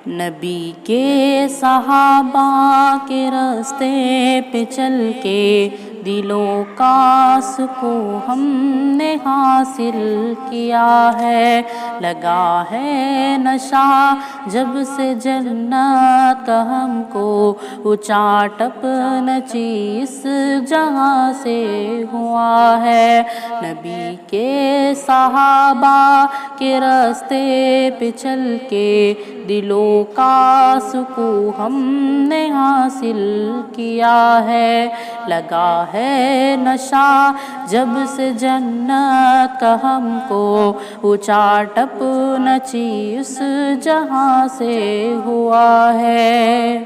نبی کے صحابہ کے راستے پہ چل کے دلوں کا سکون ہم نے حاصل کیا ہے، لگا ہے نشہ جب سے جنت کا ہم کو، اچاٹ اپنا چیز جہاں سے ہوا ہے۔ نبی کے صحابہ کے راستے پہ چل کے دلوں کا سکون ہم نے حاصل کیا ہے، لگا ہے نشہ جب سے جنت کا ہم کو، اچاٹ اپنا چیز جہاں سے ہوا ہے۔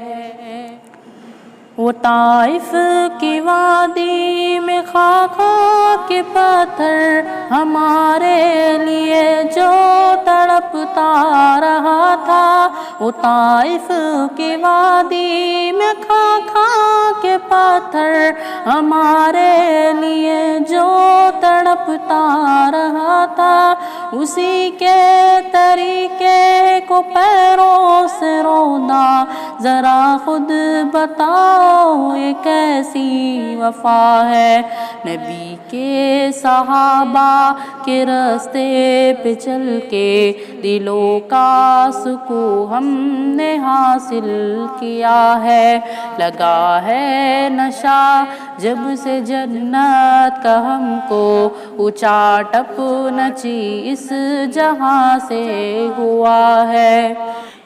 وہ طائف کی وادی میں خاک کے پتھر ہمارے لیے جو تڑپتا رہا تھا، وہ طائف کی وادی میں خاک کے پتھر ہمارے لیے جو تڑپتا رہا تھا، اسی کے طریقے کو پیروں سے روندا، ذرا خود بتاؤ یہ کیسی وفا ہے۔ نبی کے صحابہ کے راستے پہ چل کے دلوں کا سکون ہم نے حاصل کیا ہے، لگا ہے نشہ جب سے جنت کا ہم کو، اچاٹ اپنا چیز جہاں سے ہوا ہے۔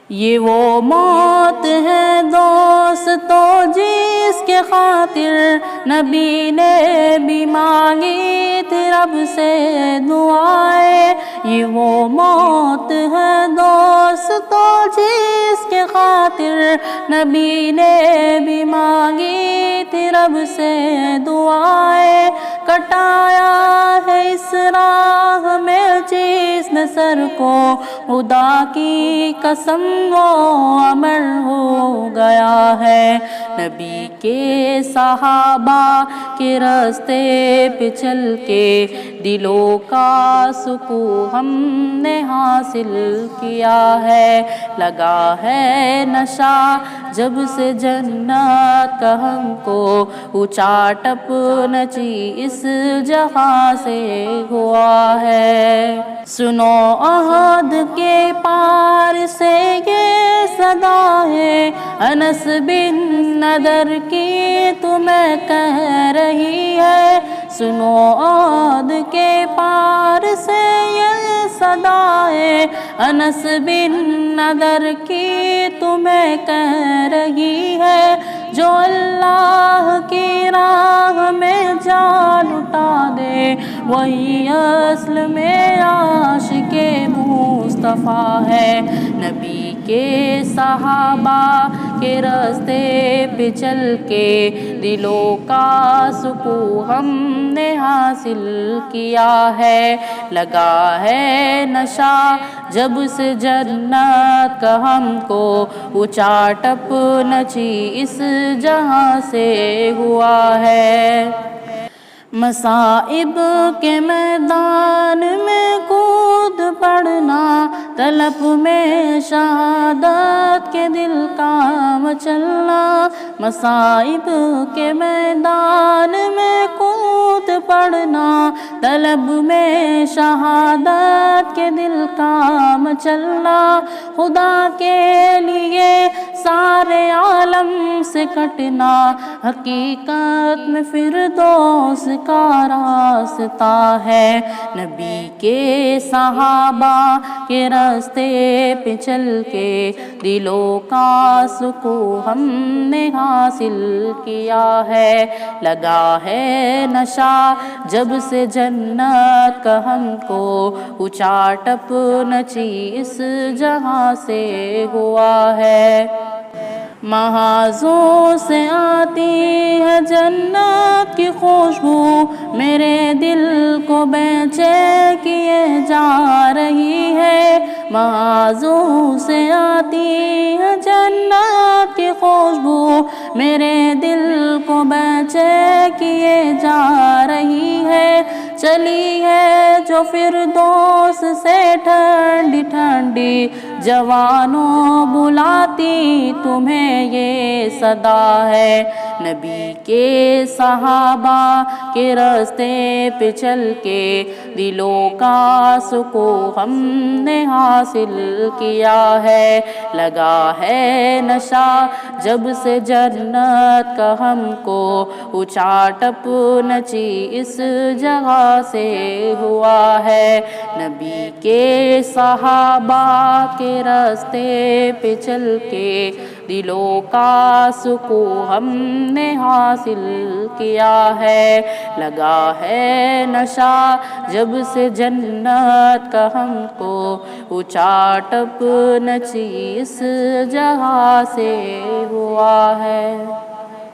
یہ وہ موت ہے دوستو جس کے خاطر نبی نے بھی مانگی تھی رب سے دعائیں، یہ وہ موت ہے دوستو جس کے خاطر نبی نے بھی مانگی تھی رب سے دعائیں، کٹایا ہے اس راہ میں جس نے سر کو، خدا کی قسم وہ امر ہو گیا ہے۔ نبی کے صحابہ کے راستے پہ چل کے دلوں کا سکون ہم نے حاصل کیا ہے، لگا ہے نشہ جب سے جنت کا ہم کو، اچاٹ اپنا چیز جہاں سے ہوا ہے۔ سنو عہد کے پار سے یہ صدا ہے، انس بن نضر کی تمہیں کہہ رہی ہے، سنو عہد کے پار سے یہ صدا ہے، انس بن نضر کی تمہیں کہہ رہی ہے، جو اللہ کی راہ میں جان لٹا دے وہی اصل میں عاشق مصطفیٰ ہے۔ نبی کے صحابہ کے راستے پہ چل کے دلوں کا سکون ہم نے حاصل کیا ہے، لگا ہے نشہ جب سے جنت کا ہم کو، اچاٹ اپنا چیز جہاں سے ہوا ہے۔ مصائب کے میدان میں کود پڑنا، طلب میں شہادت کے دل کا مچلنا، مصائب کے میدان میں کود پڑنا، طلب میں شہادت کے دل کا مچلنا، خدا کے لیے سارے عالم سے کٹنا، حقیقت میں فردوس کا راستہ ہے۔ نبی کے صحابہ کے راستے پہ چل کے دلوں کا سکون ہم نے حاصل کیا ہے، لگا ہے نشہ جب سے جنت کا ہم کو، اچاٹ اپنا چیز جہاں سے ہوا ہے۔ محاذوں سے آتی ہے جنت کی خوشبو، میرے دل کو بے چین کیے جا رہی ہے، محاذوں سے آتی ہے جنت کی خوشبو، میرے دل کو بے چین کیے جا رہی ہے، چلی ہے جو فردوس سے ٹھنڈی ٹھنڈی، جوانوں بلاتی تمہیں یہ صدا ہے۔ نبی کے صحابہ کے راستے پہ چل کے دلوں کا سکون ہم نے حاصل کیا ہے۔ لگا ہے نشہ جب سے جنت کا ہم کو، اونچا ٹپ نچی اس جگہ سے ہوا ہے۔ نبی کے صحابہ کے راستے پہ چل کے دلوں کا سکون ہم نے حاصل کیا ہے۔ لگا ہے نشہ جب سے جنت کا ہم کو، اونچا ٹپ نچی اس جگہ سے ہوا ہے۔